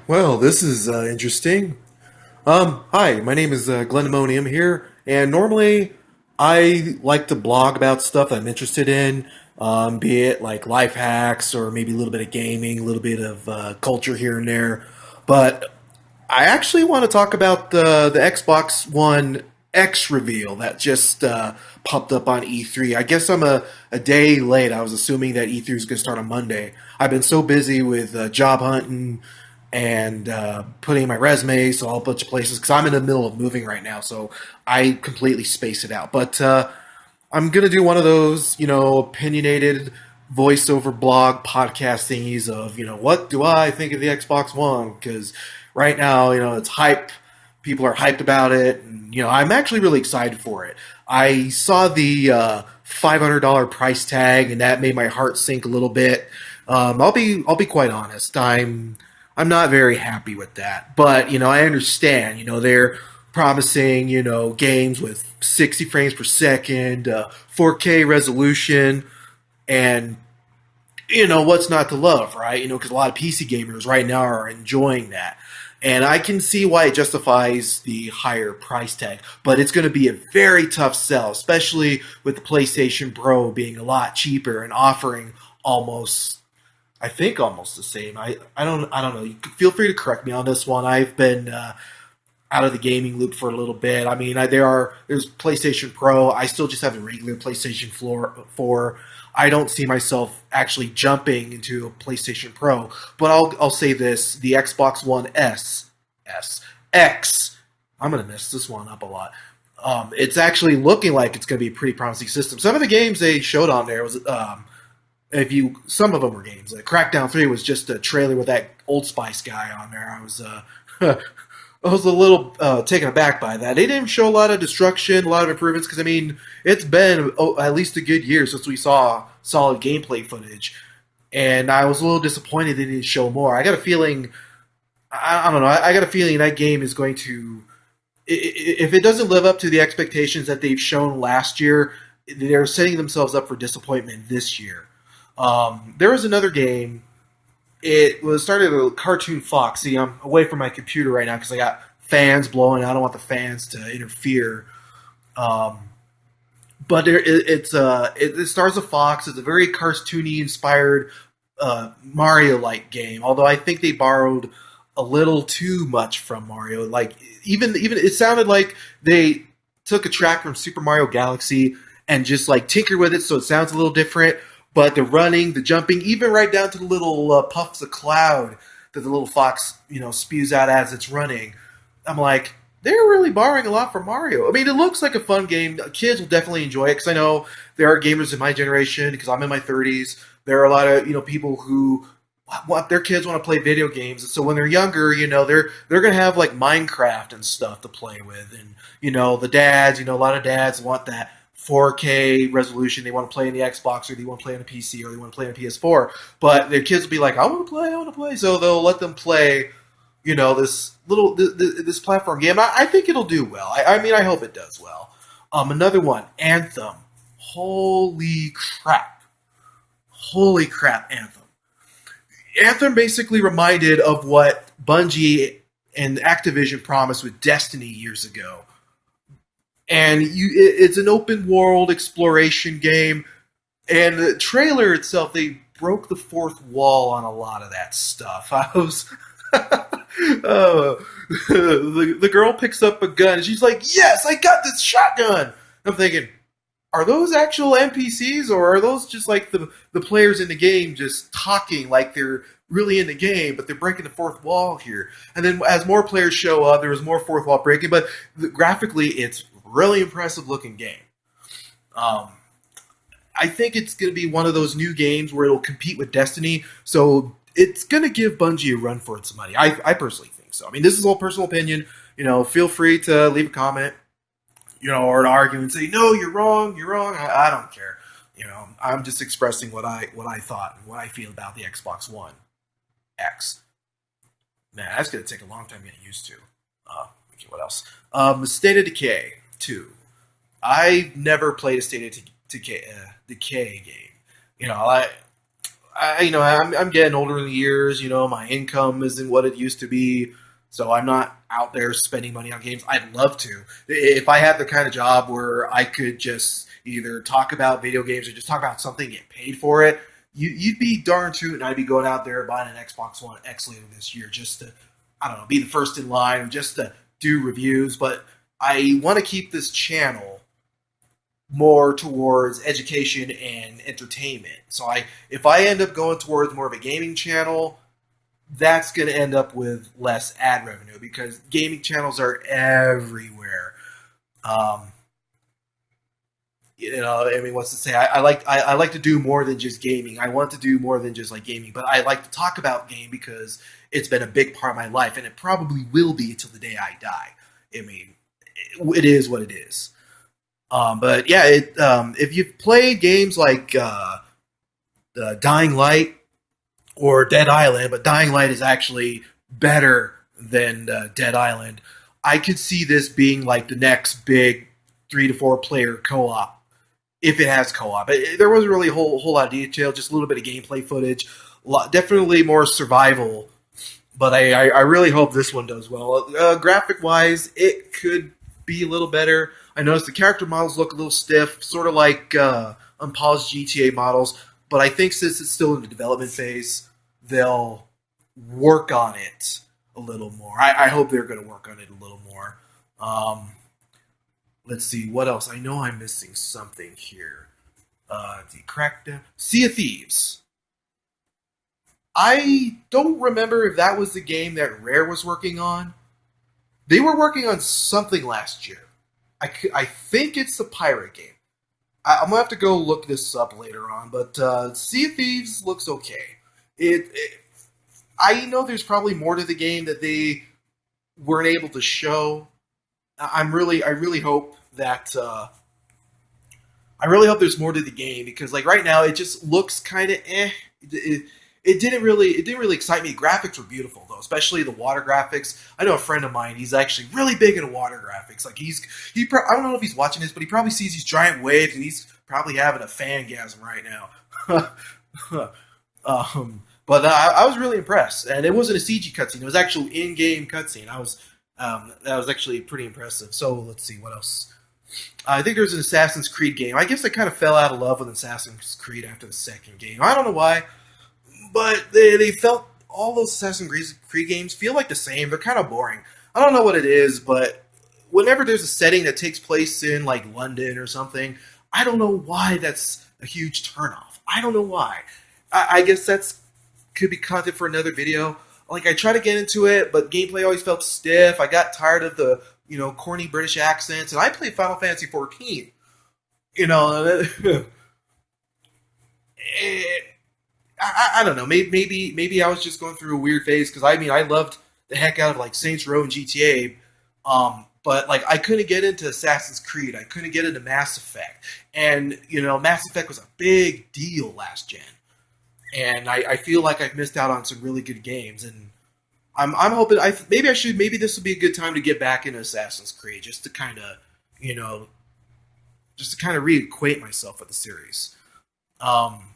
Well, this is interesting. Hi, my name is Glendemonium here, and normally I like to blog about stuff I'm interested in, be it like life hacks or maybe a little bit of gaming, a little bit of culture here and there. But I actually want to talk about the Xbox One X reveal that just popped up on E3. I guess I'm a day late. I was assuming that E3 was going to start on Monday. I've been so busy with job hunting and putting my resume to all a bunch of places because I'm in the middle of moving right now, so I completely space it out. But I'm gonna do one of those, opinionated voiceover blog podcast thingies of, what do I think of the Xbox One? Because right now, it's hype. People are hyped about it, and I'm actually really excited for it. I saw the $500 price tag, and that made my heart sink a little bit. I'll be quite honest. I'm not very happy with that, but I understand. They're promising games with 60 frames per second, 4K resolution, and what's not to love, right? Because a lot of PC gamers right now are enjoying that. And I can see why it justifies the higher price tag, but it's going to be a very tough sell, especially with the PlayStation Pro being a lot cheaper and offering almost, I think, almost the same. I don't know. You can feel free to correct me on this one. I've been out of the gaming loop for a little bit. I mean, there's PlayStation Pro. I still just have a regular PlayStation 4. I don't see myself actually jumping into a PlayStation Pro. But I'll say this: the Xbox One X. I'm gonna mess this one up a lot. It's actually looking like it's gonna be a pretty promising system. Some of the games they showed on there was some of them were games. Like Crackdown 3 was just a trailer with that Old Spice guy on there. I was a little taken aback by that. They didn't show a lot of destruction, a lot of improvements, because I mean, it's been at least a good year since we saw solid gameplay footage, and I was a little disappointed they didn't show more. I got a feeling, I don't know, I got a feeling that game is going to, if it doesn't live up to the expectations that they've shown last year, they're setting themselves up for disappointment this year. There was another game. It was started with a Cartoon Fox. See, I'm away from my computer right now because I got fans blowing. I don't want the fans to interfere. Um, but it stars a fox. It's a very cartoony inspired Mario like game. Although I think they borrowed a little too much from Mario. Like even it sounded like they took a track from Super Mario Galaxy and just like tinkered with it so it sounds a little different. But the running, the jumping, even right down to the little puffs of cloud that the little fox spews out as it's running, I'm like, they're really borrowing a lot from Mario. I mean, it looks like a fun game. Kids will definitely enjoy it because I know there are gamers in my generation. Because I'm in my 30s, there are a lot of people who want their kids want to play video games. And so when they're younger, they're gonna have like Minecraft and stuff to play with, and the dads, a lot of dads want that 4K resolution. They want to play in the Xbox, or they want to play on a PC, or they want to play on a PS4. But their kids will be like, I want to play. So they'll let them play this platform game. I think it'll do well. I mean, I hope it does well. Another one, Anthem. Holy crap! Holy crap, Anthem. Anthem basically reminded of what Bungie and Activision promised with Destiny years ago. And it's an open world exploration game. And the trailer itself, they broke the fourth wall on a lot of that stuff. I was the girl picks up a gun and she's like, "Yes, I got this shotgun." I'm thinking, are those actual NPCs, or are those just like the players in the game just talking like they're really in the game, but they're breaking the fourth wall here? And then as more players show up, there was more fourth wall breaking, but graphically, it's really impressive looking game. Um, I think it's going to be one of those new games where it'll compete with Destiny, so it's going to give Bungie a run for its money. I personally think so. I mean, this is all personal opinion. Feel free to leave a comment, or to argue and say, no, you're wrong, you're wrong. I don't care. I'm just expressing what I thought and what I feel about the Xbox One X. Man, that's going to take a long time getting used to. Okay, what else? State of Decay 2. I've never played a State of Decay game. I'm getting older in the years. My income isn't what it used to be, so I'm not out there spending money on games. I'd love to. If I had the kind of job where I could just either talk about video games or just talk about something, get paid for it, you'd be darn tootin'. I'd be going out there buying an Xbox One X later this year just to, I don't know, be the first in line or just to do reviews. But I want to keep this channel more towards education and entertainment. So if I end up going towards more of a gaming channel, that's going to end up with less ad revenue because gaming channels are everywhere. Um, I mean, what's to say? I like to do more than just gaming. I want to do more than just like gaming, but I like to talk about game because it's been a big part of my life, and it probably will be until the day I die. I mean, it is what it is. But yeah, if you've played games like Dying Light or Dead Island, but Dying Light is actually better than Dead Island, I could see this being like the next big 3 to 4 player co-op if it has co-op. There wasn't really a whole lot of detail, just a little bit of gameplay footage, definitely more survival. But I really hope this one does well. Graphic wise, it could be a little better. I noticed the character models look a little stiff, sort of like unpolished GTA models. But I think since it's still in the development phase, they'll work on it a little more. I hope they're going to work on it a little more. Um, let's see what else. I know I'm missing something here. The Crackdown, Sea of Thieves. I don't remember if that was the game that Rare was working on. They were working on something last year. I think it's the pirate game. I'm gonna have to go look this up later on, but Sea of Thieves looks okay. I know there's probably more to the game that they weren't able to show. I really hope that I really hope there's more to the game because like right now it just looks kind of eh. It didn't really excite me. The graphics were beautiful though, especially the water graphics. I know a friend of mine. He's actually really big into water graphics. Like I don't know if he's watching this, but he probably sees these giant waves and he's probably having a fangasm right now. But I was really impressed, and it wasn't a CG cutscene. It was actual in-game cutscene. That was actually pretty impressive. So let's see what else. I think there's an Assassin's Creed game. I guess I kind of fell out of love with Assassin's Creed after the second game. I don't know why, but they felt all those Assassin's Creed games feel like the same. They're kind of boring. I don't know what it is, but whenever there's a setting that takes place in like London or something, I don't know why that's a huge turnoff. I don't know why. I guess that's could be content for another video. Like I try to get into it, but gameplay always felt stiff. I got tired of the corny British accents, and I played Final Fantasy 14. You know, I don't know. Maybe I was just going through a weird phase because I mean I loved the heck out of like Saints Row and GTA, but like I couldn't get into Assassin's Creed. I couldn't get into Mass Effect, and Mass Effect was a big deal last gen, and I feel like I've missed out on some really good games, and I'm hoping maybe this would be a good time to get back into Assassin's Creed just to kind of you know reacquaint myself with the series. Um,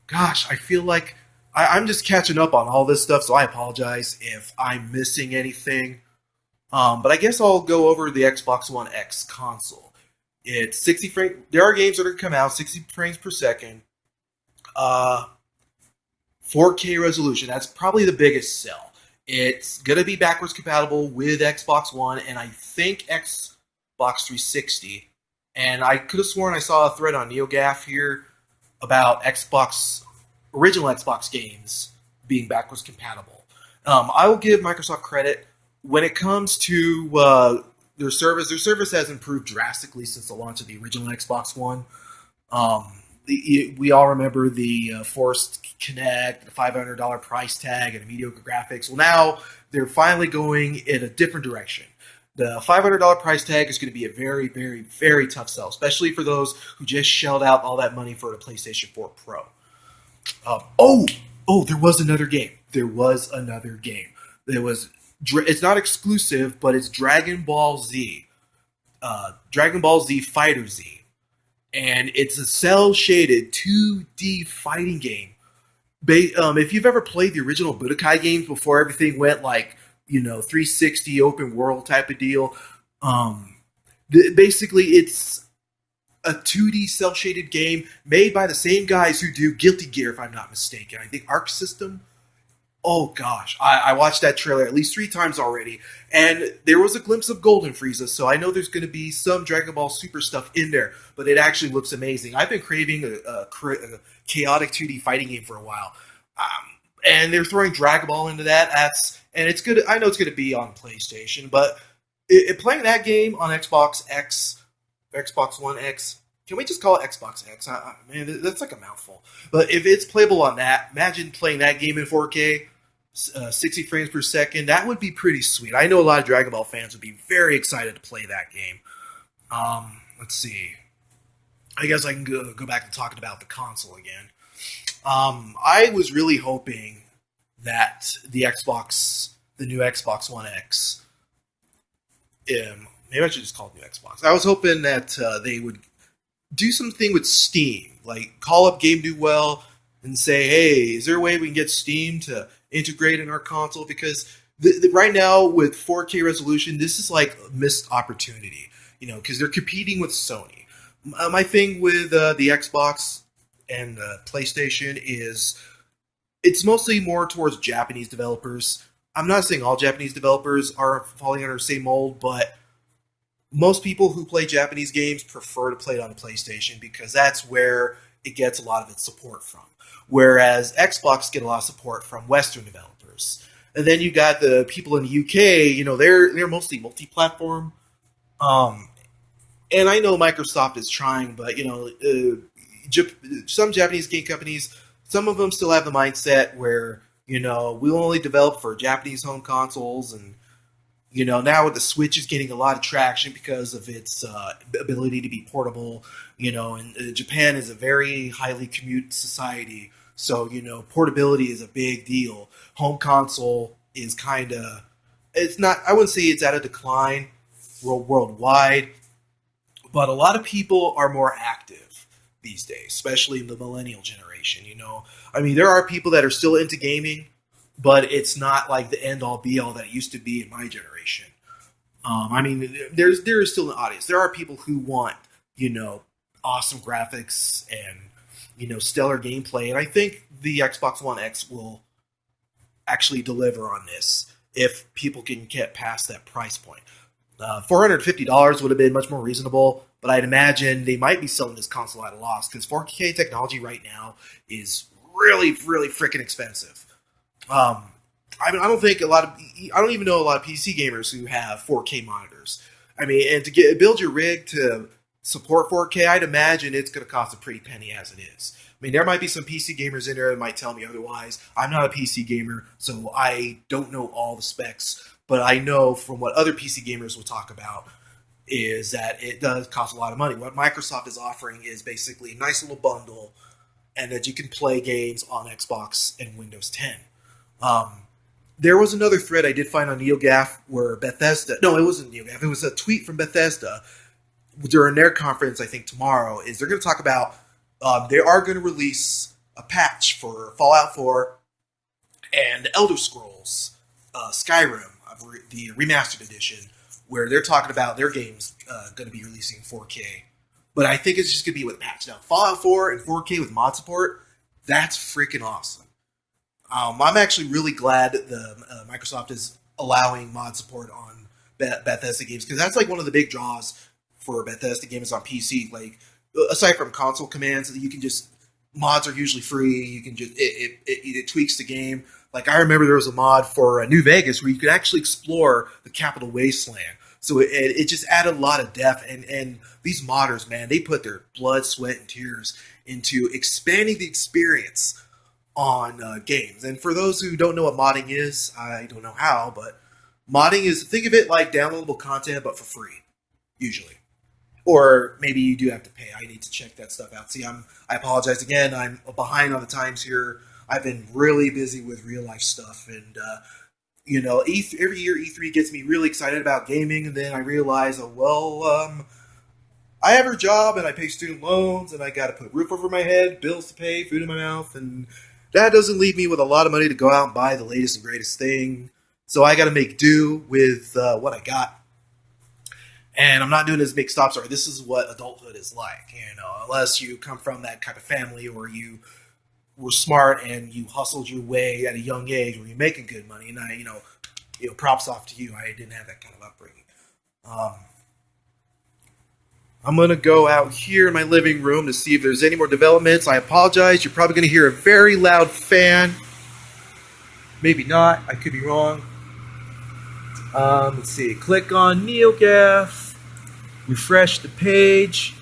Gosh, I feel like I'm just catching up on all this stuff, so I apologize if I'm missing anything. But I guess I'll go over the Xbox One X console. It's 60 frames. There are games that are come out 60 frames per second. Uh, 4K resolution. That's probably the biggest sell. It's gonna be backwards compatible with Xbox One and I think Xbox 360. And I could have sworn I saw a thread on NeoGaf here about original Xbox games being backwards compatible. I will give Microsoft credit when it comes to their service. Their service has improved drastically since the launch of the original Xbox One. We all remember the forced Kinect, the $500 price tag, and the mediocre graphics. Well, now they're finally going in a different direction. The $500 price tag is going to be a very, very, very tough sell, especially for those who just shelled out all that money for the PlayStation 4 Pro. There was another game. There was another game. It's not exclusive, but it's Dragon Ball Z. Dragon Ball Z Fighter Z. And it's a cell-shaded 2D fighting game. If you've ever played the original Budokai games before everything went like 360 open world type of deal, um, basically it's a 2D cell shaded game made by the same guys who do Guilty Gear, if I'm not mistaken. I think Arc System. Oh gosh, I watched that trailer at least 3 times already, and there was a glimpse of Golden Frieza, so I know there's going to be some Dragon Ball Super stuff in there, but it actually looks amazing. I've been craving a chaotic 2D fighting game for a while, and they're throwing Dragon Ball into that. And it's good. I know it's going to be on PlayStation, but playing that game on Xbox X, Xbox One X. Can we just call it Xbox X? Man, that's like a mouthful. But if it's playable on that, imagine playing that game in 4K. 60 frames per second. That would be pretty sweet. I know a lot of Dragon Ball fans would be very excited to play that game. Let's see. I guess I can go back to talking about the console again. I was really hoping that the new Xbox One X, maybe I should just call it new Xbox. I was hoping that they would do something with Steam, like call up Game Do Well and say, hey, is there a way we can get Steam to integrate in our console? Because right now with 4K resolution, this is like a missed opportunity, because they're competing with Sony. My thing with the Xbox and the PlayStation is it's mostly more towards Japanese developers. I'm not saying all Japanese developers are falling under the same mold, but most people who play Japanese games prefer to play it on PlayStation because that's where it gets a lot of its support from. Whereas Xbox get a lot of support from Western developers. And then you got the people in the UK, they're mostly multi-platform. And I know Microsoft is trying, but some Japanese game companies, some of them still have the mindset where we'll only develop for Japanese home consoles, and now with the Switch is getting a lot of traction because of its ability to be portable. And Japan is a very highly commute society, so portability is a big deal. Home console is kind of, it's not. I wouldn't say it's at a decline worldwide, but a lot of people are more active these days, especially in the millennial generation. I mean, there are people that are still into gaming, but it's not like the end all be all that it used to be in my generation. I mean, there is still an audience. There are people who want awesome graphics and stellar gameplay, and I think the Xbox One X will actually deliver on this if people can get past that price point. $450 would have been much more reasonable, but I'd imagine they might be selling this console at a loss because 4K technology right now is really, really freaking expensive. I don't think I don't even know a lot of PC gamers who have 4K monitors. I mean, and to build your rig to support 4K, I'd imagine it's going to cost a pretty penny as it is. I mean, there might be some PC gamers in there that might tell me otherwise. I'm not a PC gamer, so I don't know all the specs, but I know from what other PC gamers will talk about is that it does cost a lot of money. What Microsoft is offering is basically a nice little bundle, and that you can play games on Xbox and Windows 10. There was another thread I did find on NeoGAF where Bethesda, no, it wasn't NeoGAF, it was a tweet from Bethesda during their conference, I think tomorrow, is they're going to talk about, they are going to release a patch for Fallout 4 and Elder Scrolls Skyrim, the remastered edition, where they're talking about their games going to be releasing 4K. But I think it's just going to be with a patch. Now, Fallout 4 and 4K with mod support, that's freaking awesome. I'm actually really glad that Microsoft is allowing mod support on Bethesda games, because that's like one of the big draws for Bethesda games on PC. Like, aside from console commands, you can just, mods are usually free. You can just, it tweaks the game. Like, I remember there was a mod for New Vegas where you could actually explore the Capital Wasteland. So it just added a lot of depth, and these modders, man, they put their blood, sweat, and tears into expanding the experience on games. And for those who don't know what modding is, I don't know how, but modding is, think of it like downloadable content, but for free, usually. Or maybe you do have to pay. I need to check that stuff out. See, I apologize again. I'm behind on the times here. I've been really busy with real life stuff, and every year E3 gets me really excited about gaming, and then I realize, I have a job and I pay student loans, and I got to put a roof over my head, bills to pay, food in my mouth, and that doesn't leave me with a lot of money to go out and buy the latest and greatest thing. So I got to make do with what I got. And I'm not doing this big stop story. This is what adulthood is like, unless you come from that type of family or you were smart and you hustled your way at a young age when you're making good money. And props off to you. I didn't have that kind of upbringing. Um, I'm going to go out here in my living room to see if there's any more developments. I apologize. You're probably going to hear a very loud fan. Maybe not. I could be wrong. Let's see. Click on NeoGaf. Refresh the page.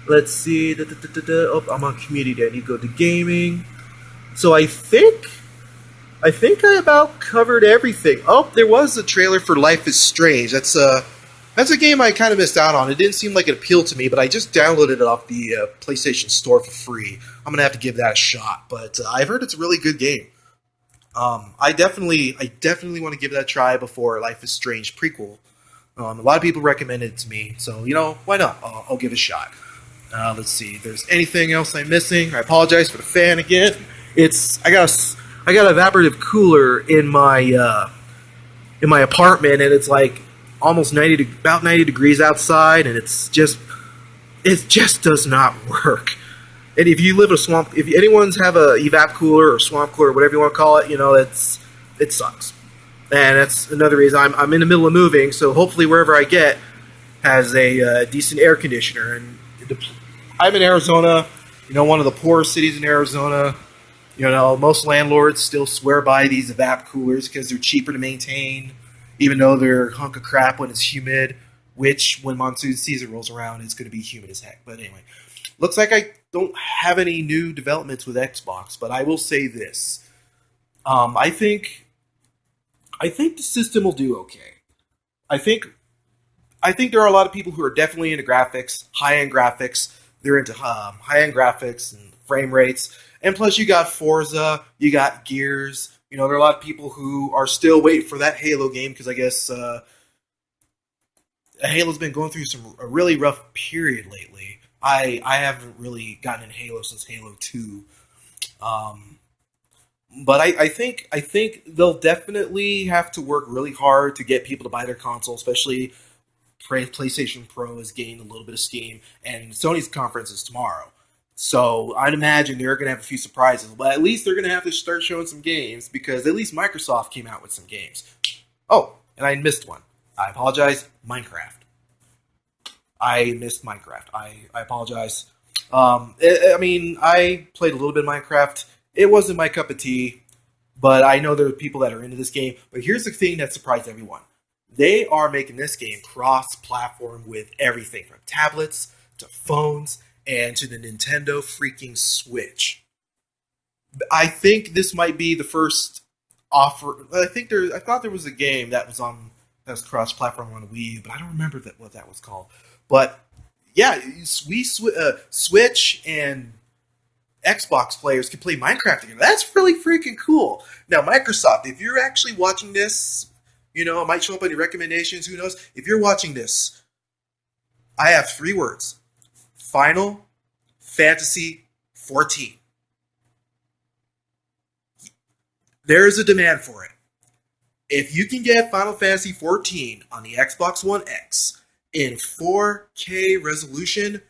Let's see. Oh, I'm on community. I need to go to gaming. So I think I about covered everything. Oh, there was a trailer for Life is Strange. That's a game I kind of missed out on. It didn't seem like it appealed to me, but I just downloaded it off the PlayStation Store for free. I'm gonna have to give that a shot. But I've heard it's a really good game. I definitely want to give that a try before Life is Strange prequel. A lot of people recommended it to me, so why not? I'll give it a shot. Let's see. If there's anything else I'm missing? I apologize for the fan again. I got an evaporative cooler in my apartment, and it's like almost about 90 degrees outside, and it just does not work. And if you live in a swamp, if anyone's have a evap cooler or swamp cooler, whatever you want to call it, it sucks. And that's another reason I'm in the middle of moving, so hopefully wherever I get has a decent air conditioner. And I'm in Arizona, one of the poorest cities in Arizona. Most landlords still swear by these evap coolers because they're cheaper to maintain, even though they're a hunk of crap when it's humid, which when monsoon season rolls around, it's going to be humid as heck. But anyway, looks like I don't have any new developments with Xbox, but I will say this. I think the system will do okay. I think there are a lot of people who are definitely into graphics, high-end graphics. They're into high-end graphics and frame rates. And plus you got Forza, you got Gears. There are a lot of people who are still waiting for that Halo game because I guess Halo's been going through a really rough period lately. I haven't really gotten in Halo since Halo 2. But I think they'll definitely have to work really hard to get people to buy their console, especially PlayStation Pro is gaining a little bit of steam, and Sony's conference is tomorrow. So I'd imagine they're going to have a few surprises, but at least they're going to have to start showing some games because at least Microsoft came out with some games. Oh, and I missed one. I apologize. Minecraft. I missed Minecraft. I apologize. I played a little bit of Minecraft. It wasn't my cup of tea, but I know there are people that are into this game. But here's the thing that surprised everyone. They are making this game cross-platform with everything from tablets to phones and to the Nintendo freaking Switch. I think this might be the first offer. I thought there was a game that was cross-platform on Wii U, but I don't remember what that was called. But yeah, Switch and Xbox players can play Minecraft together. That's really freaking cool. Now, Microsoft, if you're actually watching this, it might show up on your recommendations. Who knows? If you're watching this, I have 3 words: Final Fantasy 14. There is a demand for it. If you can get Final Fantasy 14 on the Xbox One X in 4K resolution,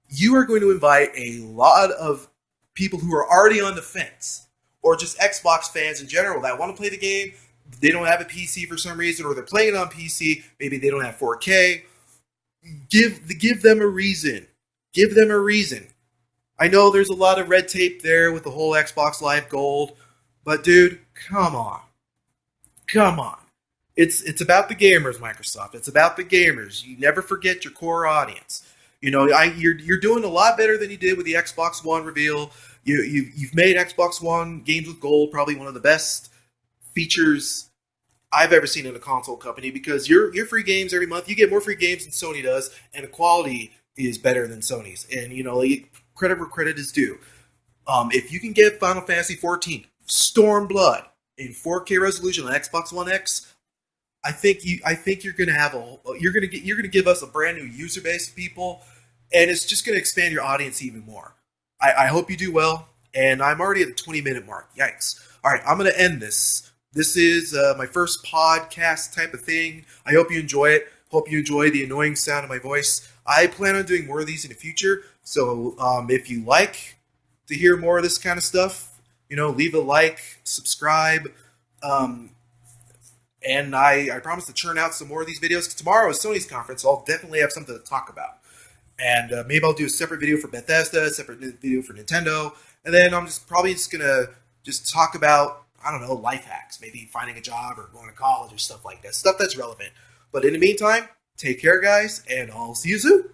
you are going to invite a lot of people who are already on the fence, or just Xbox fans in general that want to play the game. They don't have a PC for some reason, or they're playing it on PC. Maybe they don't have 4K. Give them a reason. Give them a reason. I know there's a lot of red tape there with the whole Xbox Live Gold, but dude, come on. Come on. It's about the gamers, Microsoft. It's about the gamers. You never forget your core audience. You're doing a lot better than you did with the Xbox One reveal. You've made Xbox One games with gold probably one of the best features I've ever seen in a console company, because your free games every month, you get more free games than Sony does, and the quality is better than Sony's. And credit where credit is due. If you can get Final Fantasy 14 Stormblood in 4K resolution on Xbox One X, I think you're gonna give us a brand new user base of people, and it's just gonna expand your audience even more. I hope you do well. and I'm already at the 20-minute mark. Yikes. All right, I'm going to end this. This is my first podcast type of thing. I hope you enjoy it. Hope you enjoy the annoying sound of my voice. I plan on doing more of these in the future, so if you like to hear more of this kind of stuff, leave a like, subscribe, and I promise to churn out some more of these videos. 'Cause tomorrow is Sony's conference, so I'll definitely have something to talk about. And maybe I'll do a separate video for Bethesda, a separate video for Nintendo, and then I'm probably just gonna talk about, I don't know, life hacks, maybe finding a job or going to college or stuff like that, stuff that's relevant. But in the meantime, take care, guys, and I'll see you soon.